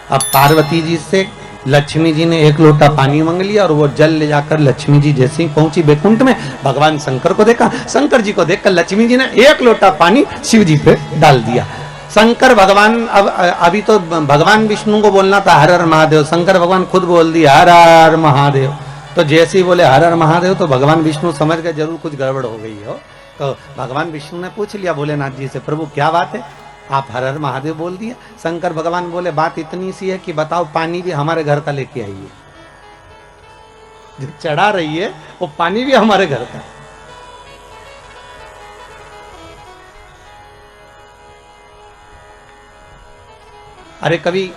अब पार्वती जी से लक्ष्मी जी ने एक लोटा पानी मांग लिया और वो जल ले जाकर लक्ष्मी जी जैसे ही पहुंची बैकुंठ में, भगवान शंकर को देखा, शंकर जी को देखकर लक्ष्मी जी ने एक लोटा पानी शिव जी पे डाल दिया। शंकर भगवान अब अभी तो भगवान विष्णु को बोलना था हर हर महादेव, शंकर भगवान खुद बोल दिया हर हर महादेव। तो जैसे ही बोले हर हर महादेव तो भगवान विष्णु समझ गए जरूर कुछ गड़बड़ हो गई हो। तो भगवान विष्णु ने पूछ लिया भोलेनाथ जी से, प्रभु क्या बात है, आप हर हर महादेव बोल दिए। शंकर भगवान बोले बात इतनी सी है कि बताओ पानी भी हमारे घर का लेके आइए, जो चढ़ा रही है वो पानी भी हमारे घर का। अरे कभी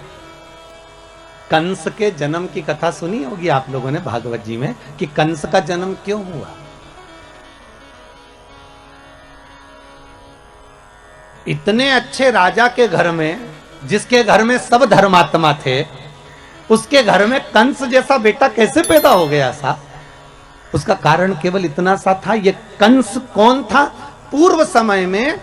कंस के जन्म की कथा सुनी होगी आप लोगों ने भागवत जी में, कि कंस का जन्म क्यों हुआ। इतने अच्छे राजा के घर में, जिसके घर में सब धर्मात्मा थे, उसके घर में कंस जैसा बेटा कैसे पैदा हो गया सा। उसका कारण केवल इतना सा था, ये कंस कौन था, पूर्व समय में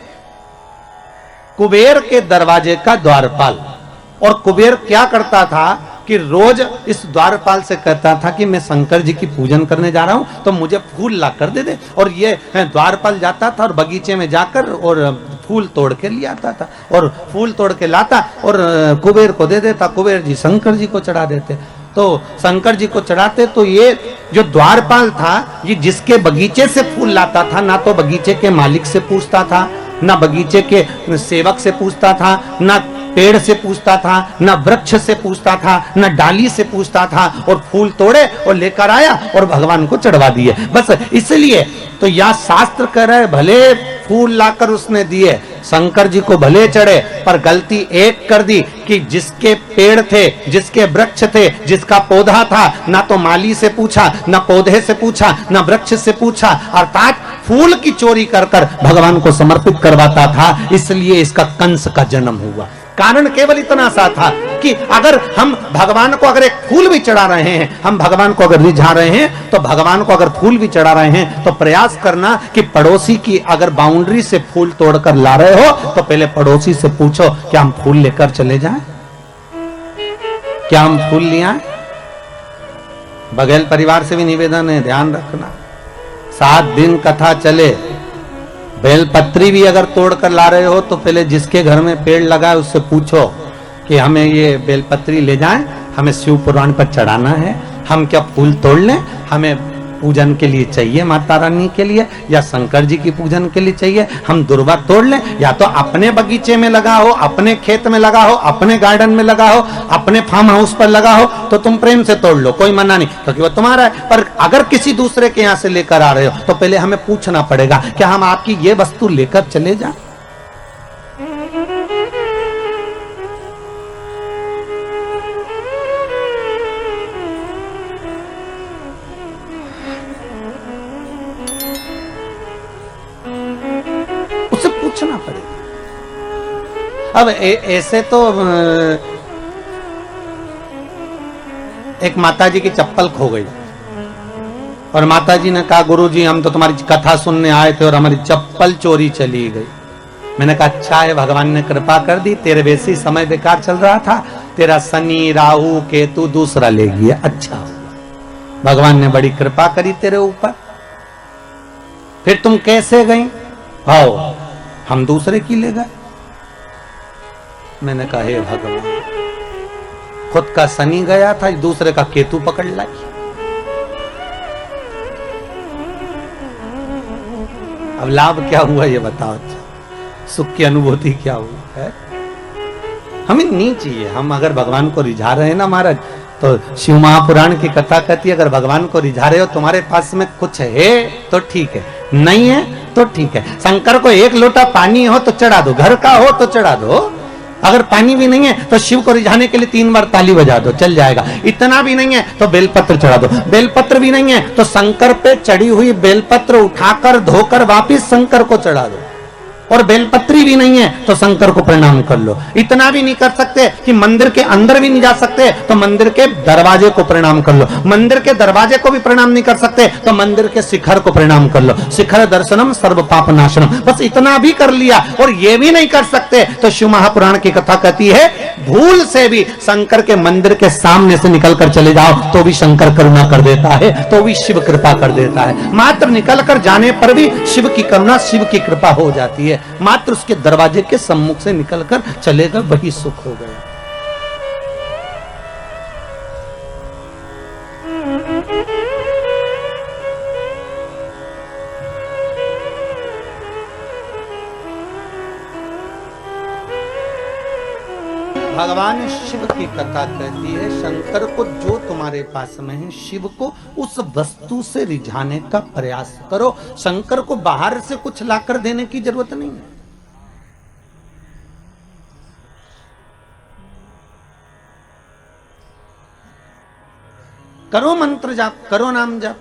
कुबेर के दरवाजे का द्वारपाल। और कुबेर क्या करता था कि रोज इस द्वारपाल से कहता था कि मैं शंकर जी की पूजन करने जा रहा हूं तो मुझे फूल ला कर दे दे। और ये द्वारपाल जाता था और बगीचे में जाकर और फूल तोड़ के ले आता था और फूल तोड़ के लाता और कुबेर को दे देता। कुबेर जी शंकर जी को चढ़ा देते। तो शंकर जी को चढ़ाते तो ये जो द्वारपाल था, ये जिसके बगीचे से फूल लाता था, ना तो बगीचे के मालिक से पूछता था, ना बगीचे के सेवक से पूछता था, ना पेड़ से पूछता था, ना वृक्ष से पूछता था, ना डाली से पूछता था, और फूल तोड़े और लेकर आया और भगवान को चढ़वा दिए। बस इसलिए तो यह शास्त्र कह रहे भले फूल लाकर उसने दिए, शंकर जी को भले चढ़े, पर गलती एक कर दी कि जिसके पेड़ थे, जिसके वृक्ष थे, जिसका पौधा था, ना तो माली से पूछा, ना पौधे से पूछा, ना वृक्ष से पूछा, अर्थात फूल की चोरी कर कर भगवान को समर्पित करवाता था। इसलिए इसका कंस का जन्म हुआ। कारण केवल इतना सा था कि अगर हम भगवान को अगर एक फूल भी चढ़ा रहे हैं, हम भगवान को अगर रिझा रहे हैं, तो भगवान को अगर फूल भी चढ़ा रहे हैं तो प्रयास करना कि पड़ोसी की अगर बाउंड्री से फूल तोड़कर ला रहे हो तो पहले पड़ोसी से पूछो क्या हम फूल लेकर चले जाएं, क्या हम फूल ले आए। बघेल परिवार से भी निवेदन है, ध्यान रखना 7 दिन कथा चले, बेलपत्री भी अगर तोड़ कर ला रहे हो तो पहले जिसके घर में पेड़ लगा है उससे पूछो कि हमें ये बेलपत्री ले जाएं, हमें शिव पुराण पर चढ़ाना है, हम क्या फूल तोड़ लें, हमें पूजन के लिए चाहिए माता रानी के लिए या शंकर जी की पूजन के लिए चाहिए, हम दुर्वा तोड़ लें, या तो अपने बगीचे में लगा हो, अपने खेत में लगा हो, अपने गार्डन में लगा हो, अपने फार्म हाउस पर लगा हो तो तुम प्रेम से तोड़ लो, कोई मना नहीं, क्योंकि वो तुम्हारा है। पर अगर किसी दूसरे के यहाँ से लेकर आ रहे हो तो पहले हमें पूछना पड़ेगा क्या हम आपकी ये वस्तु लेकर चले जाएं। पूछना पड़ेगा। अब ऐसे तो एक माताजी की चप्पल खो गई और माताजी ने कहा गुरुजी हम तो तुम्हारी कथा सुनने आए थे और हमारी चप्पल चोरी चली गई। मैंने कहा अच्छा है, भगवान ने कृपा कर दी, तेरे वैसे समय बेकार चल रहा था, तेरा शनि राहु केतु दूसरा ले गया, अच्छा हुआ, भगवान ने बड़ी कृपा करी तेरे ऊपर। फिर तुम कैसे गई? आओ हम दूसरे की ले गए। मैंने कहा हे भगवान, खुद का शनि गया था, दूसरे का केतु पकड़ लाई। अब लाभ क्या हुआ ये बताओ, सुख की अनुभूति क्या हुई है? हमें नहीं चाहिए। हम अगर भगवान को रिझा रहे हैं ना महाराज, तो शिव महापुराण की कथा कहती है अगर भगवान को रिझा रहे हो, तुम्हारे पास में कुछ है तो ठीक है, नहीं है तो ठीक है। शंकर को एक लोटा पानी हो तो चढ़ा दो, घर का हो तो चढ़ा दो, अगर पानी भी नहीं है तो शिव को रिझाने के लिए 3 बार ताली बजा दो, चल जाएगा। इतना भी नहीं है तो बेलपत्र चढ़ा दो, बेलपत्र भी नहीं है तो शंकर पे चढ़ी हुई बेलपत्र उठाकर धोकर वापिस शंकर को चढ़ा दो। और बेलपत्री भी नहीं है तो शंकर को प्रणाम कर लो। इतना भी नहीं कर सकते कि मंदिर के अंदर भी नहीं जा सकते तो मंदिर के दरवाजे को प्रणाम कर लो। मंदिर के दरवाजे को भी प्रणाम नहीं कर सकते तो मंदिर के शिखर को प्रणाम कर लो। शिखर दर्शनम सर्व पाप नाशनम, बस इतना भी कर लिया और ये भी नहीं कर सकते तो शिव महापुराण की कथा कहती है भूल से भी शंकर के मंदिर के सामने से निकल कर चले जाओ तो भी शंकर करुणा कर देता है, तो भी शिव कृपा कर देता है। मात्र निकल कर जाने पर भी शिव की करुणा, शिव की कृपा हो जाती है। मात्र उसके दरवाजे के सम्मुख से निकलकर चलेगा वही सुख हो गया। भगवान शिव की कथा कहती है शंकर को जो तुम्हारे पास में है शिव को उस वस्तु से रिझाने का प्रयास करो। शंकर को बाहर से कुछ लाकर देने की जरूरत नहीं है। करो मंत्र जाप, करो नाम जाप।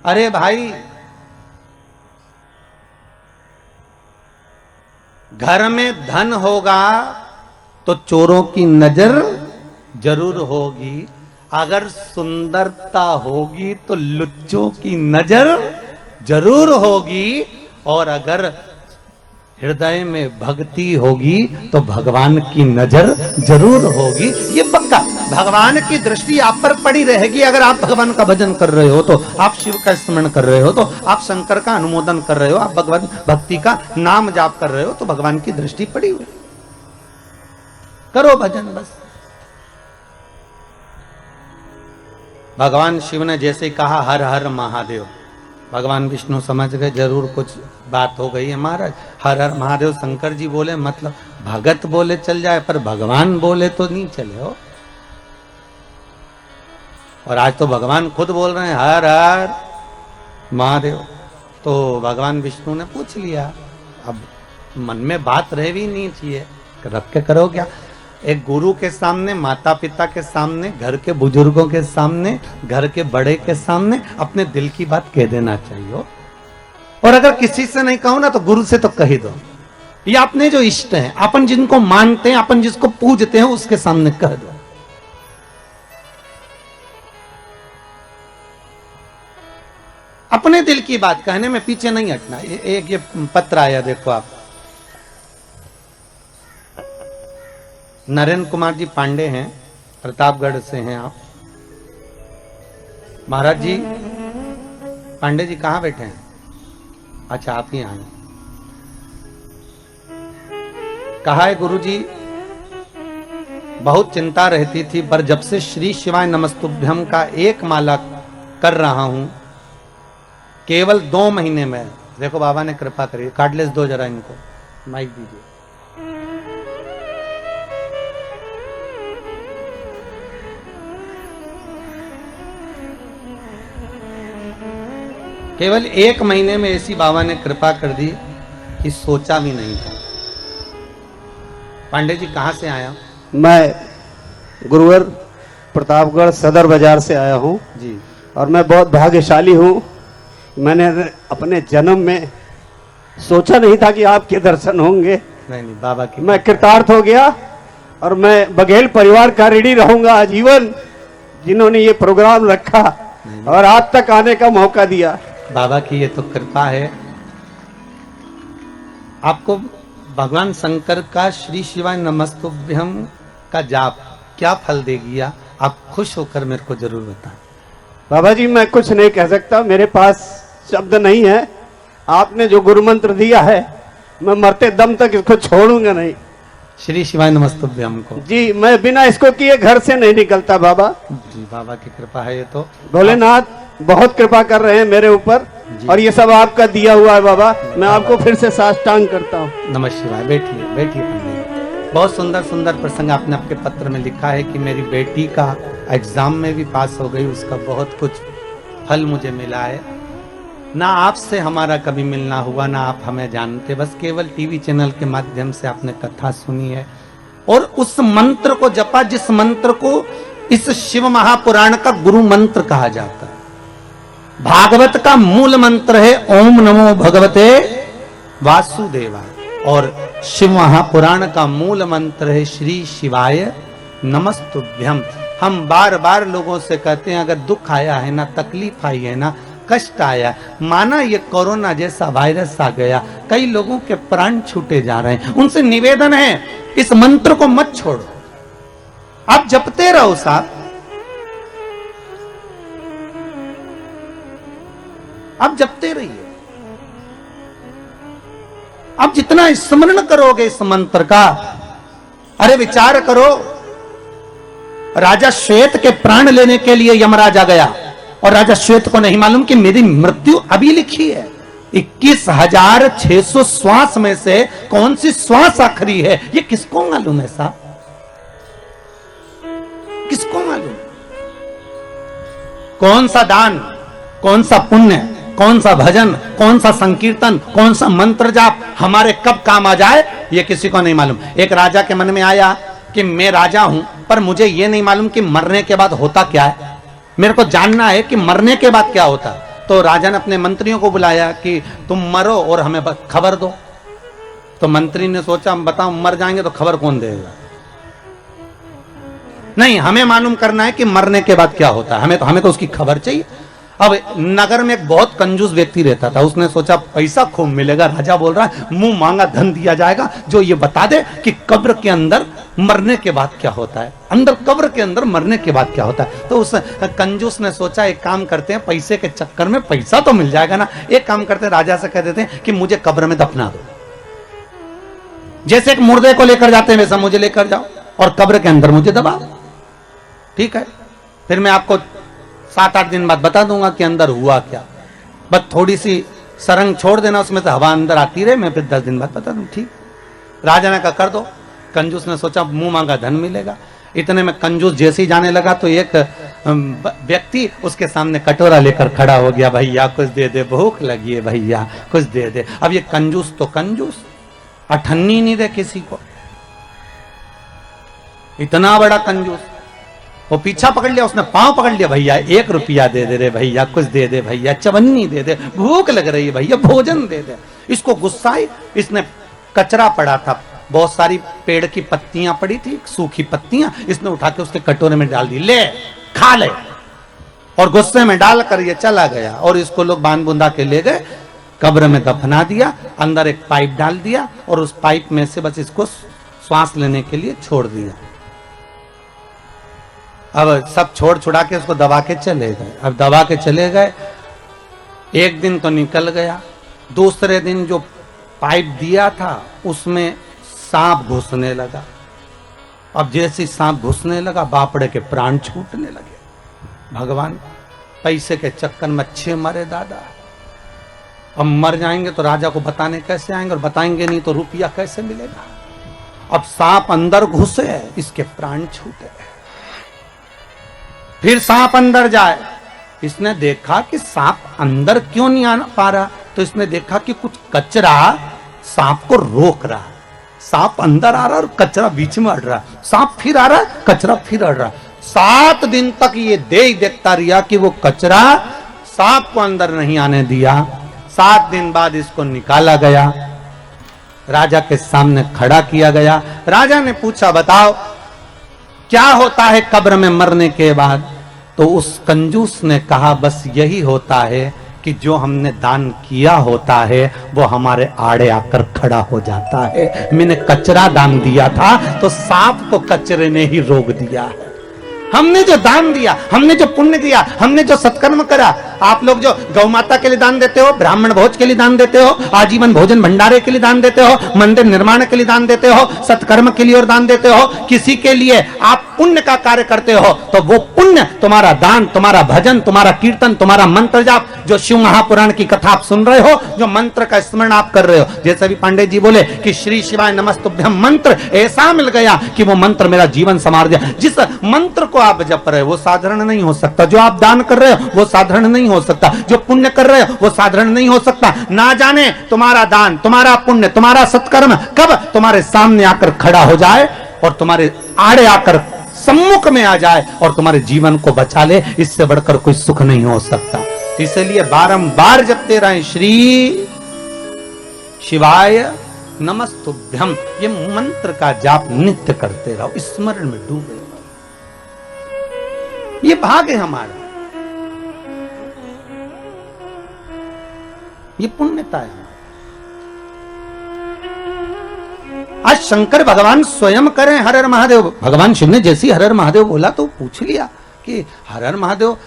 अरे भाई घर में धन होगा तो चोरों की नजर जरूर होगी, अगर सुंदरता होगी तो लुच्चों की नजर जरूर होगी, और अगर हृदय में भक्ति होगी तो भगवान की नजर जरूर होगी। ये पक्का, भगवान की दृष्टि आप पर पड़ी रहेगी। अगर आप भगवान का भजन कर रहे हो तो, आप शिव का स्मरण कर रहे हो तो, आप शंकर का अनुमोदन कर रहे हो, आप भगवान भक्ति का नाम जाप कर रहे हो तो भगवान की दृष्टि पड़ी हुई। करो भजन बस। भगवान शिव ने जैसे कहा हर हर महादेव, भगवान विष्णु समझ गए जरूर कुछ बात हो गई है महाराज। हर हर महादेव शंकर जी बोले मतलब भगत बोले चल जाए, पर भगवान बोले तो नहीं चले हो। और आज तो भगवान खुद बोल रहे हैं हर हर महादेव। तो भगवान विष्णु ने पूछ लिया, अब मन में बात रह भी नहीं चाहिए, रख के करो क्या। एक गुरु के सामने, माता पिता के सामने, घर के बुजुर्गों के सामने, घर के बड़े के सामने अपने दिल की बात कह देना चाहिए। और अगर किसी से नहीं कहो ना तो गुरु से तो कह ही दो। ये अपने जो इष्ट हैं, अपन जिनको मानते हैं, अपन जिसको पूजते हैं उसके सामने कह दो। अपने दिल की बात कहने में पीछे नहीं हटना। एक ये पत्र आया देखो आप, नरेंद्र कुमार जी पांडे हैं, प्रतापगढ़ से हैं आप। महाराज जी, पांडे जी कहां बैठे हैं? अच्छा आप ही आए। कहा है गुरु जी, बहुत चिंता रहती थी पर जब से श्री शिवाय नमस्तुभ्यम का एक माला कर रहा हूं, केवल 2 महीने में, देखो बाबा ने कृपा करी। कार्डलेस दो जरा इनको, माइक दीजिए। केवल 1 महीने में ऐसी बाबा ने कृपा कर दी कि सोचा भी नहीं था। पांडे जी कहां से आया? मैं गुरुवर प्रतापगढ़ सदर बाजार से आया हूं जी। और मैं बहुत भाग्यशाली हूं। मैंने अपने जन्म में सोचा नहीं था कि आपके दर्शन होंगे। नहीं बाबा की, मैं कृतार्थ हो गया और मैं बघेल परिवार का ऋणी रहूंगा आजीवन, जिन्होंने ये प्रोग्राम रखा और आज तक आने का मौका दिया। बाबा की ये तो कृपा है। आपको भगवान शंकर का श्री शिवाय नमस्तुभ्यम का जाप क्या फल देगी, आप खुश होकर मेरे को जरूर बताएं। बाबा जी मैं कुछ नहीं कह सकता, मेरे पास शब्द नहीं है। आपने जो गुरु मंत्र दिया है, मैं मरते दम तक इसको छोड़ूंगा नहीं। श्री शिवाय नमस्तुभ्यम को जी, मैं बिना इसको किए घर से नहीं निकलता बाबा जी। बाबा की कृपा है ये तो। भोलेनाथ बहुत कृपा कर रहे हैं मेरे ऊपर और ये सब आपका दिया हुआ है बाबा। मैं आपको फिर से साष्टांग करता हूँ। नमः शिवाय। बैठिए बैठिए पंडित जी। बहुत सुंदर सुंदर प्रसंग आपने आपके पत्र में लिखा है कि मेरी बेटी का एग्जाम में भी पास हो गई, उसका बहुत कुछ फल मुझे मिला है। ना आपसे हमारा कभी मिलना हुआ, ना आप हमें जानते, बस केवल टीवी चैनल के माध्यम से आपने कथा सुनी है और उस मंत्र को जपा जिस मंत्र को इस शिव महापुराण का गुरु मंत्र कहा जाता है। भागवत का मूल मंत्र है ओम नमो भगवते वासुदेवाय, और शिव महापुराण का मूल मंत्र है श्री शिवाय नमस्तुभ्यम। हम बार बार लोगों से कहते हैं अगर दुख आया है ना, तकलीफ आई है ना, कष्ट आया, माना ये कोरोना जैसा वायरस आ गया, कई लोगों के प्राण छूटे जा रहे हैं, उनसे निवेदन है इस मंत्र को मत छोड़ो, आप जपते रहो साहब, आप जपते रहिए। आप जितना स्मरण करोगे इस मंत्र का, अरे विचार करो, राजा श्वेत के प्राण लेने के लिए यमराजा गया और राजा श्वेत को नहीं मालूम कि मेरी मृत्यु अभी लिखी है। 21,600 श्वास में से कौन सी श्वास आखिरी है, ये किसको मालूम है साहब, किसको मालूम? कौन सा दान, कौन सा पुण्य, कौन सा भजन, कौन सा संकीर्तन, कौन सा मंत्र जाप हमारे कब काम आ जाए, ये किसी को नहीं मालूम। एक राजा के मन में आया कि मैं राजा हूं, पर मुझे यह नहीं मालूम कि मरने के बाद होता क्या है, मेरे को जानना है कि मरने के बाद क्या होता है। तो राजा ने अपने मंत्रियों को बुलाया कि तुम मरो और हमें खबर दो। तो मंत्री ने सोचा बताओ मर जाएंगे तो खबर कौन देगा, नहीं हमें मालूम करना है कि मरने के बाद क्या होता है, हमें तो उसकी खबर चाहिए। अब नगर में एक बहुत कंजूस व्यक्ति रहता था, उसने सोचा पैसा खूब मिलेगा, राजा बोल रहा है मुंह मांगा धन दिया जाएगा जो ये बता दे कि कब्र के अंदर मरने के बाद क्या होता है, अंदर कब्र के अंदर मरने के बाद क्या होता है। तो उस कंजूस ने सोचा एक काम करते हैं, पैसे के चक्कर में पैसा तो मिल जाएगा ना, एक काम करते हैं राजा से कह देते हैं कि मुझे कब्र में दफना दो, जैसे एक मुर्दे को लेकर जाते हैं वैसा मुझे लेकर जाओ और कब्र के अंदर मुझे दबा दो, ठीक है, फिर मैं आपको 7-8 दिन बाद बता दूंगा कि अंदर हुआ क्या, बस थोड़ी सी सरंग छोड़ देना उसमें से हवा अंदर आती रहे, मैं फिर 10 दिन बाद बता दूं, ठीक। राजा ने कहा कर दो। कंजूस ने सोचा मुंह मांगा धन मिलेगा। इतने में कंजूस जैसे ही जाने लगा तो एक व्यक्ति उसके सामने कटोरा लेकर खड़ा हो गया, भैया कुछ दे दे, भूख लगी है भैया कुछ दे दे। अब ये कंजूस तो कंजूस, अठन्नी नहीं दे किसी को, इतना बड़ा कंजूस। वो पीछा पकड़ लिया, उसने पांव पकड़ लिया, भैया 1 रुपया दे दे रे भैया, कुछ दे दे भैया, चवन्नी दे दे, भूख लग रही है भैया, भोजन दे दे। इसको गुस्सा आई, इसने कचरा पड़ा था, बहुत सारी पेड़ की पत्तियां पड़ी थी, सूखी पत्तियां, इसने उठा के उसके कटोरे में डाल दी, ले खा ले, और गुस्से में डाल कर ये चला गया। और इसको लोग बांध बुंदा के ले गए, कब्र में दफना दिया, अंदर एक पाइप डाल दिया और उस पाइप में से बस इसको श्वास लेने के लिए छोड़ दिया। अब सब छोड़ छुड़ा के उसको दबा के चले गए। अब दबा के चले गए, एक दिन तो निकल गया, दूसरे दिन जो पाइप दिया था उसमें सांप घुसने लगा। अब जैसे सांप घुसने लगा बापड़े के प्राण छूटने लगे। भगवान, पैसे के चक्कर में अच्छे मरे दादा, अब मर जाएंगे तो राजा को बताने कैसे आएंगे, और बताएंगे नहीं तो रुपया कैसे मिलेगा। अब सांप अंदर घुसे, इसके प्राण छूटे। फिर सांप अंदर जाए, इसने देखा कि सांप अंदर क्यों नहीं आ पा रहा, तो इसने देखा कि कुछ कचरा सांप को रोक रहा। सांप अंदर आ रहा और कचरा बीच में अड़ रहा, सांप फिर आ रहा, कचरा फिर अड़ रहा। 7 दिन तक ये देखता रहा कि वो कचरा सांप को अंदर नहीं आने दिया। 7 दिन बाद इसको निकाला गया, राजा के सामने खड़ा किया गया। राजा ने पूछा बताओ क्या होता है कब्र में मरने के बाद? तो उस कंजूस ने कहा बस यही होता है कि जो हमने दान किया होता है वो हमारे आड़े आकर खड़ा हो जाता है। मैंने कचरा दान दिया था तो सांप को कचरे ने ही रोक दिया है। हमने जो दान दिया, हमने जो पुण्य दिया, हमने जो सत्कर्म करा, आप लोग जो गौ माता के लिए दान देते हो, ब्राह्मण भोज के लिए दान देते हो, आजीवन भोजन भंडारे के लिए दान देते हो, मंदिर निर्माण के लिए दान देते हो, सत्कर्म के लिए और दान देते हो, किसी के लिए आप पुण्य का कार्य करते हो, तो वो पुण्य तुम्हारा दान, तुम्हारा भजन, तुम्हारा कीर्तन, तुम्हारा मंत्र जाप, जो शिव महापुराण की कथा आप सुन रहे हो, जो मंत्र का स्मरण आप कर रहे हो, जैसे भी पांडे जी बोले कि श्री शिवाय नमस्तुभ्यम मंत्र ऐसा मिल गया कि वो मंत्र मेरा जीवन संवार दिया। जिस मंत्र को आप जप रहे हो वो साधारण नहीं हो सकता, जो आप दान कर रहे हो वो साधारण नहीं हो सकता, जो पुण्य कर रहे हो वो साधारण नहीं हो सकता। ना जाने तुम्हारा दान, तुम्हारा पुण्य, तुम्हारा सत्कर्म कब तुम्हारे सामने आकर खड़ा हो जाए और तुम्हारे आड़े आकर सम्मुख में आ जाए और तुम्हारे जीवन को बचा ले, इससे बढ़कर कोई सुख नहीं हो सकता। इसलिए बारंबार जपते रहे श्री शिवाय नमस्तुभ्यम, ये मंत्र का जाप नित्य करते रहो, स्मरण में डूबे रहो। ये भाग है हमारा, ये पुण्यता है। आज शंकर भगवान स्वयं करें हर हर महादेव। भगवान शिव ने जैसी हर हर महादेव बोला तो पूछ लिया कि हर हर महादेव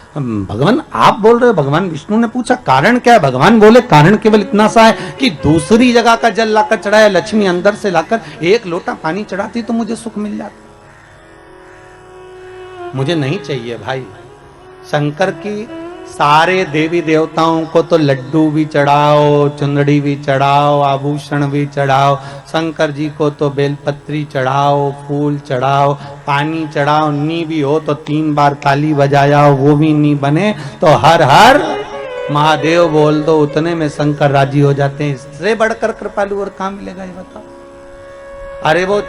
भगवान आप बोल रहे हो। भगवान विष्णु ने पूछा कारण क्या है। भगवान बोले कारण केवल इतना सा है कि दूसरी जगह का जल लाकर चढ़ाया, लक्ष्मी अंदर से लाकर एक लोटा पानी चढ़ाती तो मुझे सुख मिल जाता। मुझे नहीं चाहिए भाई। शंकर की सारे देवी देवताओं को तो लड्डू भी चढ़ाओ, चुंदड़ी भी चढ़ाओ, आभूषण भी चढ़ाओ। शंकर जी को तो बेलपत्री चढ़ाओ, फूल चढ़ाओ, पानी चढ़ाओ। नी भी हो तो 3 बार ताली बजाओ, वो भी नी बने तो हर हर महादेव बोल दो, उतने में शंकर राजी हो जाते हैं। इससे बढ़कर कृपालु और कहां मिलेगा ये बताओ। अरे वो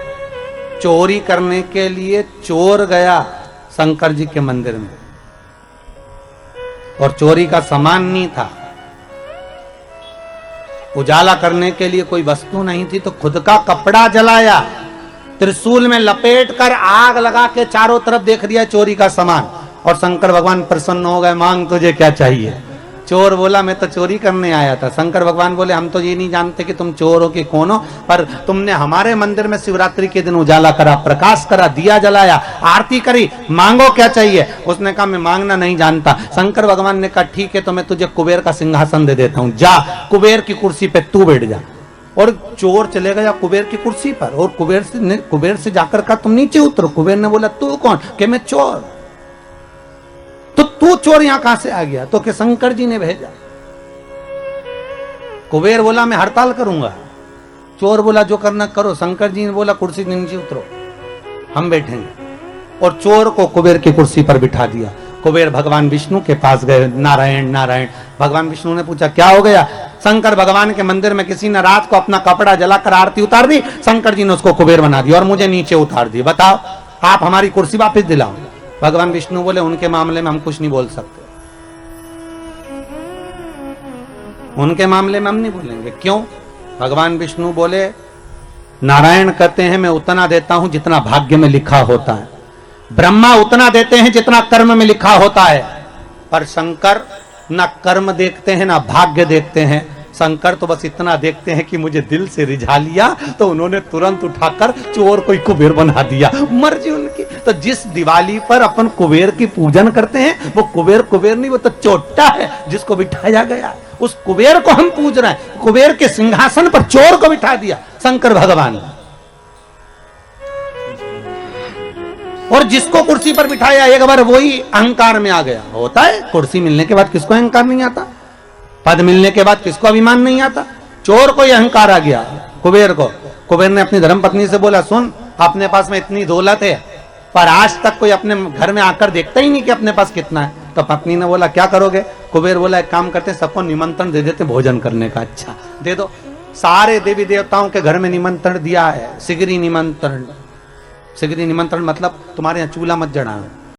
चोरी करने के लिए चोर गया शंकर जी के मंदिर में और चोरी का सामान नहीं था, उजाला करने के लिए कोई वस्तु नहीं थी, तो खुद का कपड़ा जलाया, त्रिशूल में लपेट कर आग लगा के चारों तरफ देख दिया चोरी का सामान। और शंकर भगवान प्रसन्न हो गए, मांग तुझे क्या चाहिए। चोर बोला मैं तो चोरी करने आया था। शंकर भगवान बोले हम तो ये नहीं जानते कि तुम चोर हो कि कौन हो, पर तुमने हमारे मंदिर में शिवरात्रि के दिन उजाला करा, प्रकाश करा, दिया जलाया, आरती करी, मांगो क्या चाहिए। उसने कहा मैं मांगना नहीं जानता। शंकर भगवान ने कहा ठीक है तो मैं तुझे कुबेर का सिंहासन दे देता हूं, जा कुबेर की कुर्सी पे तू बैठ जा। और चोर चले गया कुबेर की कुर्सी पर और कुबेर से जाकर कहा तुम नीचे उतरो। कुबेर ने बोला तू कौन? कि मैं चोर। तो तू चोर यहां कहां से आ गया? तो कि शंकर जी ने भेजा। कुबेर बोला मैं हड़ताल करूंगा। चोर बोला जो करना करो। शंकर जी ने बोला कुर्सी से नीचे उतरो, हम बैठेंगे। और चोर को कुबेर की कुर्सी पर बिठा दिया। कुबेर भगवान विष्णु के पास गए, नारायण नारायण। भगवान विष्णु ने पूछा क्या हो गया? शंकर भगवान के मंदिर में किसी ने रात को अपना कपड़ा जलाकर आरती उतार दी, शंकर जी ने उसको कुबेर बना दिया और मुझे नीचे उतार दिया। बताओ आप हमारी कुर्सी वापस दिलाओ। भगवान विष्णु बोले उनके मामले में हम कुछ नहीं बोल सकते, उनके मामले में हम नहीं बोलेंगे। क्यों? भगवान विष्णु बोले नारायण कहते हैं मैं उतना देता हूं जितना भाग्य में लिखा होता है, ब्रह्मा उतना देते हैं जितना कर्म में लिखा होता है, पर शंकर ना कर्म देखते हैं ना भाग्य देखते हैं। शंकर तो बस इतना देखते हैं कि मुझे दिल से रिझा लिया तो उन्होंने तुरंत उठाकर चोर को कुबेर बना दिया। मर्जी उनकी। तो जिस दिवाली पर अपन कुबेर की पूजन करते हैं वो कुबेर कुबेर नहीं, वो तो चोटा है जिसको बिठाया गया। उस कुबेर को हम पूज रहे हैं। कुबेर के सिंहासन पर चोर को बिठा दिया शंकर भगवान। और जिसको कुर्सी पर बिठाया एक बार वही अहंकार में आ गया। होता है कुर्सी मिलने के बाद किसको अहंकार नहीं आता, पद मिलने के बाद किसको अभिमान नहीं आता। चोर को यह अहंकार आ गया कुबेर को। कुबेर ने अपनी धर्मपत्नी से बोला सुन अपने पास में इतनी दौलत है पर आज तक कोई अपने घर में आकर देखता ही नहीं कि अपने पास कितना है। तो पत्नी ने बोला क्या करोगे? कुबेर बोला एक काम करते सबको निमंत्रण दे देते भोजन करने का। अच्छा दे दो। सारे देवी देवताओं के घर में निमंत्रण दिया है, सिगरी निमंत्रण। सिगरी निमंत्रण मतलब तुम्हारे यहाँ चूल्हा मत जलाना,